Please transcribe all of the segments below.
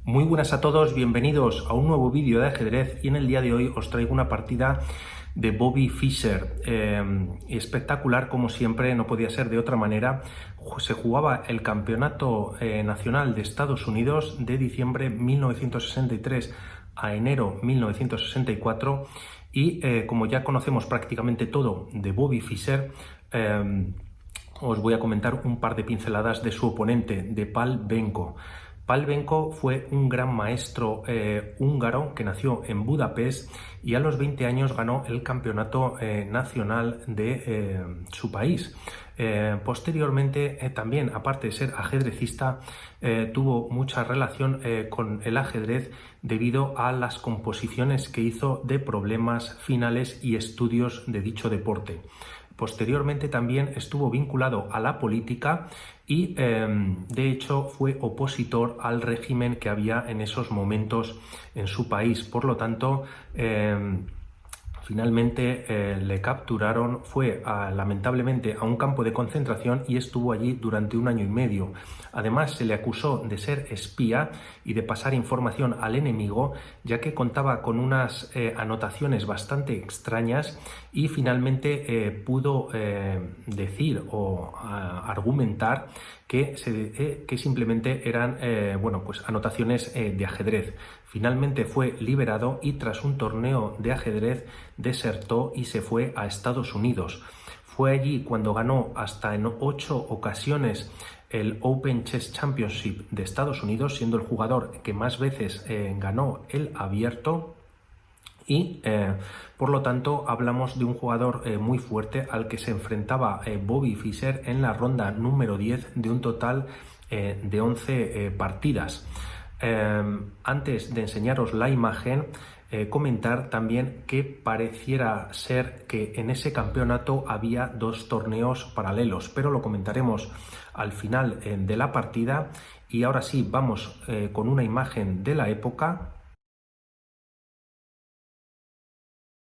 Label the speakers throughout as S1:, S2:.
S1: Muy buenas a todos, bienvenidos a un nuevo vídeo de ajedrez y en el día de hoy os traigo una partida de Bobby Fischer. Espectacular como siempre, no podía ser de otra manera. Se jugaba el Campeonato Nacional de Estados Unidos de diciembre 1963 a enero 1964 y como ya conocemos prácticamente todo de Bobby Fischer, os voy a comentar un par de pinceladas de su oponente, de Pál Benko. Pál Benko fue un gran maestro húngaro que nació en Budapest y a los 20 años ganó el campeonato nacional de su país. Posteriormente, también, aparte de ser ajedrecista, tuvo mucha relación con el ajedrez debido a las composiciones que hizo de problemas finales y estudios de dicho deporte. Posteriormente también estuvo vinculado a la política y de hecho fue opositor al régimen que había en esos momentos en su país. Por lo tanto, finalmente le capturaron, fue lamentablemente a un campo de concentración y estuvo allí durante 1 año y medio. Además, se le acusó de ser espía y de pasar información al enemigo, ya que contaba con unas anotaciones bastante extrañas y finalmente pudo decir o argumentar que simplemente eran pues anotaciones de ajedrez. Finalmente fue liberado y tras un torneo de ajedrez desertó y se fue a Estados Unidos. Fue allí cuando ganó hasta en 8 ocasiones el Open Chess Championship de Estados Unidos, siendo el jugador que más veces ganó el abierto. Y por lo tanto hablamos de un jugador muy fuerte al que se enfrentaba Bobby Fischer en la ronda número 10 de un total de 11 partidas. Antes de enseñaros la imagen, comentar también que pareciera ser que en ese campeonato había 2 torneos paralelos, pero lo comentaremos al final de la partida. Y ahora sí, vamos con una imagen de la época.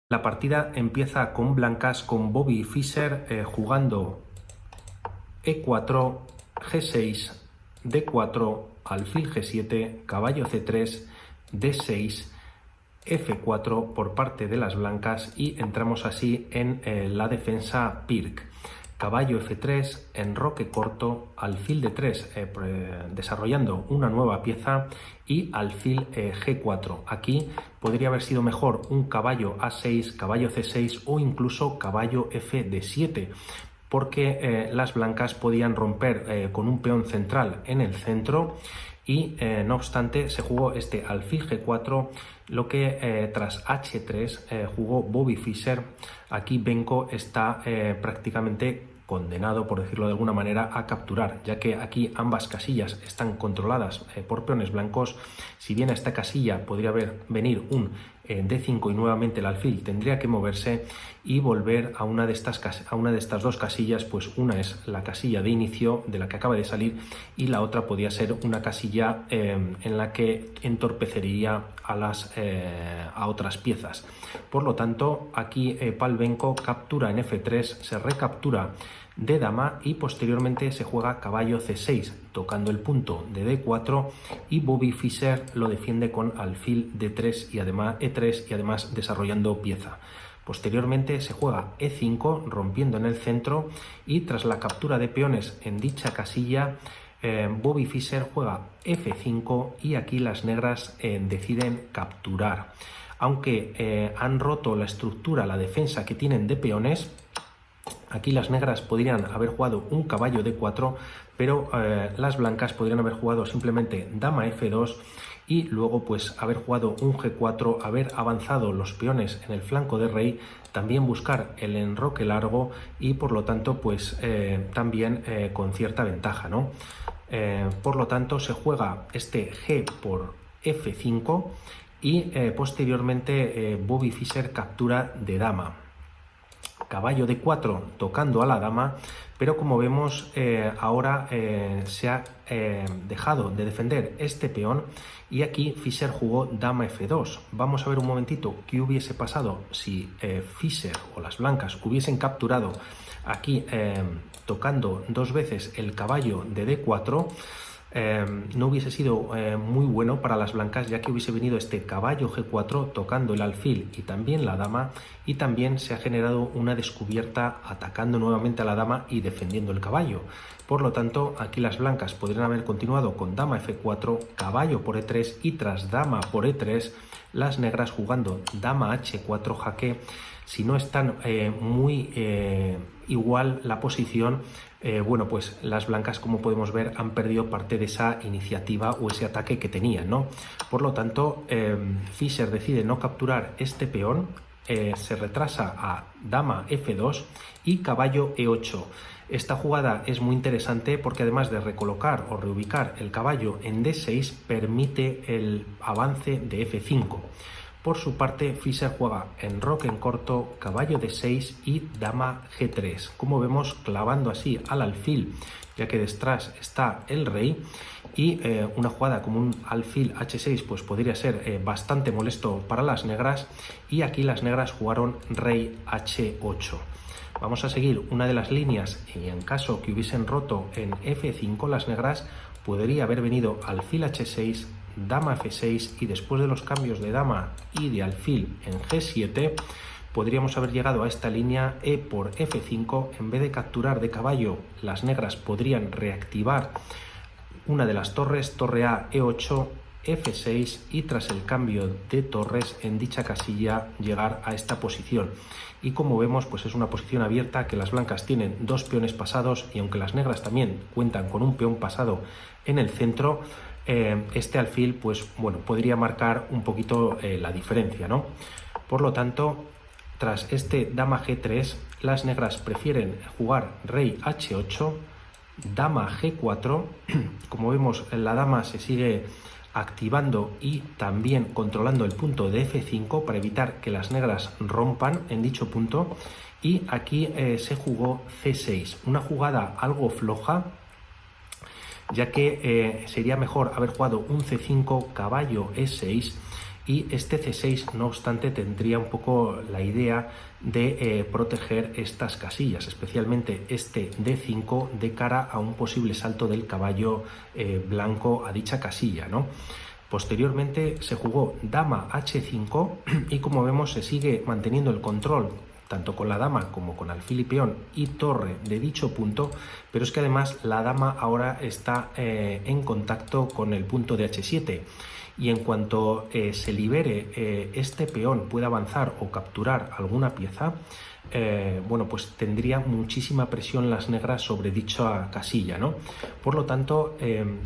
S1: La partida empieza con blancas, con Bobby Fischer jugando E4, G6, D4, alfil G7, caballo C3, D6, F4 por parte de las blancas y entramos así en la defensa Pirc. Caballo F3, enroque corto, alfil D3 desarrollando una nueva pieza y alfil G4. Aquí podría haber sido mejor un caballo A6, caballo C6 o incluso caballo FD7, porque las blancas podían romper con un peón central en el centro y no obstante se jugó este alfil G4, lo que tras H3 jugó Bobby Fischer. Aquí Benko está prácticamente condenado, por decirlo de alguna manera, a capturar, ya que aquí ambas casillas están controladas por peones blancos. Si bien a esta casilla podría venir un D5 y nuevamente el alfil tendría que moverse y volver a una de estas 2 casillas, pues una es la casilla de inicio de la que acaba de salir y la otra podría ser una casilla en la que entorpecería a otras piezas. Por lo tanto, aquí Pál Benko captura en F3, se recaptura de dama y posteriormente se juega caballo C6 tocando el punto de D4 y Bobby Fischer lo defiende con alfil D3 y además E3 y además desarrollando pieza. Posteriormente se juega E5 rompiendo en el centro y tras la captura de peones en dicha casilla Bobby Fischer juega F5 y aquí las negras deciden capturar. Aunque han roto la estructura, la defensa que tienen de peones, aquí las negras podrían haber jugado un caballo D4, pero las blancas podrían haber jugado simplemente dama F2 y luego pues haber jugado un G4, haber avanzado los peones en el flanco de rey, también buscar el enroque largo y por lo tanto pues también con cierta ventaja, ¿no? Por lo tanto se juega este G por F5 y posteriormente Bobby Fischer captura de dama. Caballo D4 tocando a la dama, pero como vemos ahora se ha dejado de defender este peón y aquí Fischer jugó dama F2. Vamos a ver un momentito qué hubiese pasado si Fischer o las blancas hubiesen capturado aquí tocando 2 veces el caballo de D4. no hubiese sido muy bueno para las blancas, ya que hubiese venido este caballo G4 tocando el alfil y también la dama, y también se ha generado una descubierta atacando nuevamente a la dama y defendiendo el caballo. Por lo tanto, aquí las blancas podrían haber continuado con dama F4, caballo por E3 y tras dama por E3, las negras jugando dama H4 jaque. Si no están muy igual la posición, bueno, pues las blancas, como podemos ver, han perdido parte de esa iniciativa o ese ataque que tenían, ¿no? Por lo tanto, Fischer decide no capturar este peón, se retrasa a dama F2 y caballo E8. Esta jugada es muy interesante porque además de recolocar o reubicar el caballo en D6, permite el avance de F5. Por su parte, Fischer juega enroque en corto, caballo D6 y dama G3. Como vemos, clavando así al alfil, ya que detrás está el rey, y una jugada como un alfil H6 pues podría ser bastante molesto para las negras, y aquí las negras jugaron rey H8. Vamos a seguir una de las líneas, y en caso que hubiesen roto en F5 las negras, podría haber venido alfil H6, dama F6 y después de los cambios de dama y de alfil en G7 podríamos haber llegado a esta línea E por F5. En vez de capturar de caballo, las negras podrían reactivar una de las torres, torre A, E8, F6 y tras el cambio de torres en dicha casilla llegar a esta posición. Y como vemos, pues es una posición abierta, que las blancas tienen dos peones pasados, y aunque las negras también cuentan con un peón pasado en el centro, este alfil pues bueno, podría marcar un poquito la diferencia, ¿no? Por lo tanto, tras este dama G3, las negras prefieren jugar rey H8, dama G4. Como vemos, la dama se sigue activando y también controlando el punto de F5 para evitar que las negras rompan en dicho punto, y aquí se jugó C6, una jugada algo floja, ya que sería mejor haber jugado un C5, caballo E6, y este C6 no obstante tendría un poco la idea de proteger estas casillas, especialmente este D5 de cara a un posible salto del caballo blanco a dicha casilla, ¿no? Posteriormente se jugó dama H5 y como vemos se sigue manteniendo el control tanto con la dama como con alfil y peón y torre de dicho punto, pero es que además la dama ahora está en contacto con el punto de H7, y en cuanto se libere este peón, pueda avanzar o capturar alguna pieza, bueno, pues tendría muchísima presión las negras sobre dicha casilla, ¿no? Por lo tanto,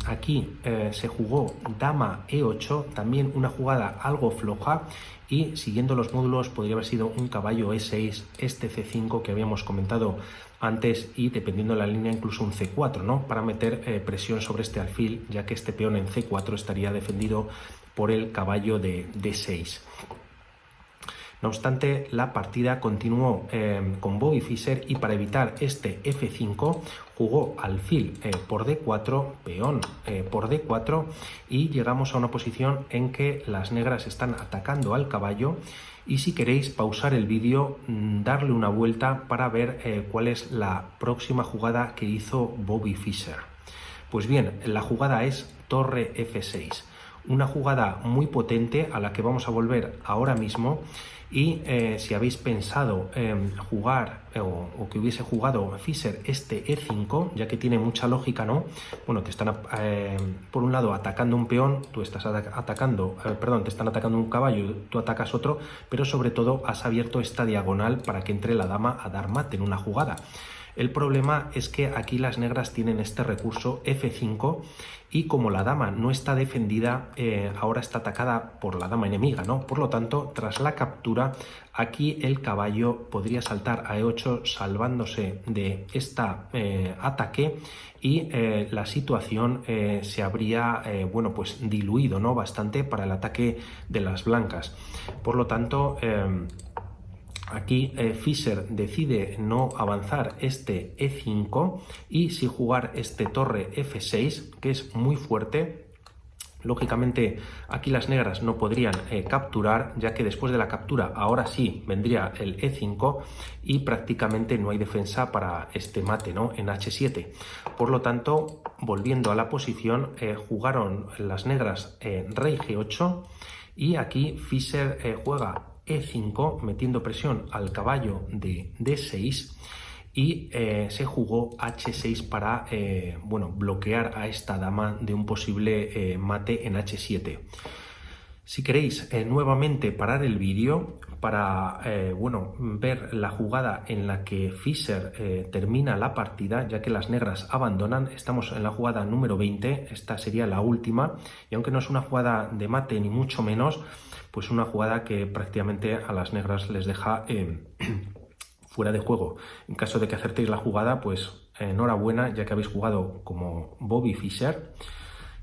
S1: aquí se jugó dama E8, también una jugada algo floja, y siguiendo los módulos podría haber sido un caballo E6, este C5 que habíamos comentado antes, y dependiendo de la línea incluso un C4, ¿no? Para meter presión sobre este alfil, ya que este peón en C4 estaría defendido por el caballo de D6. No obstante, la partida continuó con Bobby Fischer, y para evitar este F5 jugó alfil por D4, peón por D4, y llegamos a una posición en que las negras están atacando al caballo. Y si queréis pausar el vídeo, darle una vuelta para ver cuál es la próxima jugada que hizo Bobby Fischer. Pues bien, la jugada es torre F6, una jugada muy potente a la que vamos a volver ahora mismo. Y si habéis pensado jugar o que hubiese jugado Fischer este E5, ya que tiene mucha lógica, ¿no? Bueno, te están por un lado atacando un peón, tú estás atacando, te están atacando un caballo, tú atacas otro, pero sobre todo has abierto esta diagonal para que entre la dama a dar mate en una jugada. El problema es que aquí las negras tienen este recurso F5, y como la dama no está defendida, ahora está atacada por la dama enemiga, ¿no? Por lo tanto, tras la captura, aquí el caballo podría saltar a E8 salvándose de este ataque, y la situación se habría bueno, pues diluido, ¿no? Bastante para el ataque de las blancas. Por lo tanto, aquí Fischer decide no avanzar este E5 y sí jugar este torre F6, que es muy fuerte. Lógicamente aquí las negras no podrían capturar, ya que después de la captura ahora sí vendría el E5 y prácticamente no hay defensa para este mate, ¿no?, en H7. Por lo tanto, volviendo a la posición, jugaron las negras rey G8 y aquí Fischer juega E5 metiendo presión al caballo de D6 y se jugó H6 para bueno, bloquear a esta dama de un posible mate en H7. Si queréis nuevamente parar el vídeo para bueno, ver la jugada en la que Fischer termina la partida, ya que las negras abandonan, estamos en la jugada número 20, esta sería la última, y aunque no es una jugada de mate ni mucho menos, pues una jugada que prácticamente a las negras les deja fuera de juego. En caso de que acertéis la jugada, pues enhorabuena, ya que habéis jugado como Bobby Fischer.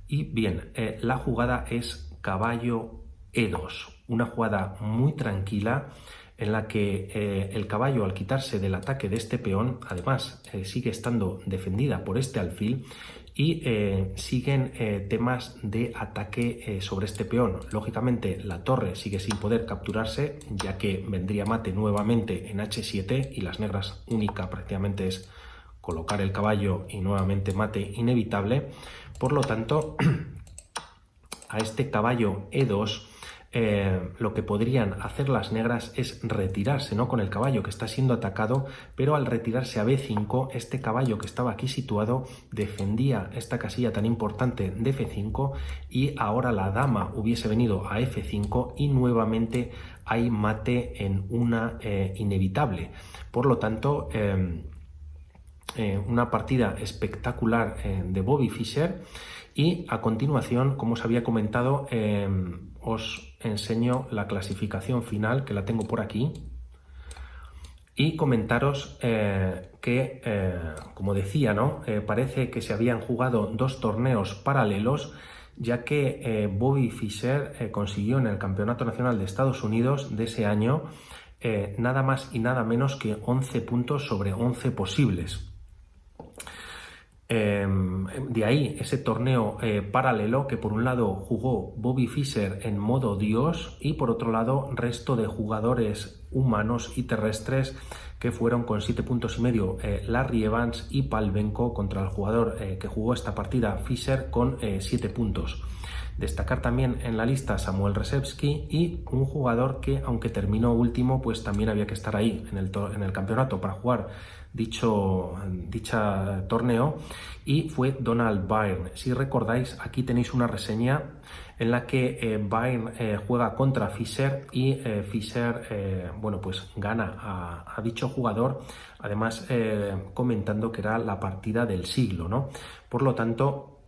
S1: Y bien, la jugada es caballo E2, una jugada muy tranquila en la que el caballo, al quitarse del ataque de este peón, además sigue estando defendida por este alfil y siguen temas de ataque sobre este peón. Lógicamente la torre sigue sin poder capturarse, ya que vendría mate nuevamente en H7 y las negras única prácticamente es colocar el caballo y nuevamente mate inevitable. Por lo tanto, a este caballo E2 lo que podrían hacer las negras es retirarse, ¿no?, con el caballo que está siendo atacado, pero al retirarse a B5, este caballo que estaba aquí situado defendía esta casilla tan importante de F5 y ahora la dama hubiese venido a F5 y nuevamente hay mate en una inevitable. Por lo tanto, una partida espectacular de Bobby Fischer. Y a continuación, como os había comentado, os enseño la clasificación final, que la tengo por aquí, y comentaros que, como decía, ¿no?, parece que se habían jugado dos torneos paralelos, ya que Bobby Fischer consiguió en el Campeonato Nacional de Estados Unidos de ese año nada más y nada menos que 11 puntos sobre 11 posibles. De ahí ese torneo paralelo que por un lado jugó Bobby Fischer en modo Dios y por otro lado resto de jugadores humanos y terrestres que fueron con 7,5 puntos Larry Evans y Palvenko contra el jugador que jugó esta partida Fischer con 7 puntos. Destacar también en la lista Samuel Resevsky y un jugador que, aunque terminó último, pues también había que estar ahí en el campeonato para jugar dicha torneo, y fue Donald Byrne. Si recordáis, aquí tenéis una reseña en la que Byrne juega contra Fischer y Fischer bueno, pues gana a dicho jugador, además comentando que era la partida del siglo, ¿no? Por lo tanto,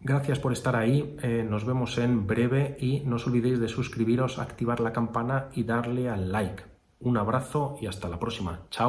S1: gracias por estar ahí, nos vemos en breve y no os olvidéis de suscribiros, activar la campana y darle al like. Un abrazo y hasta la próxima. Chao.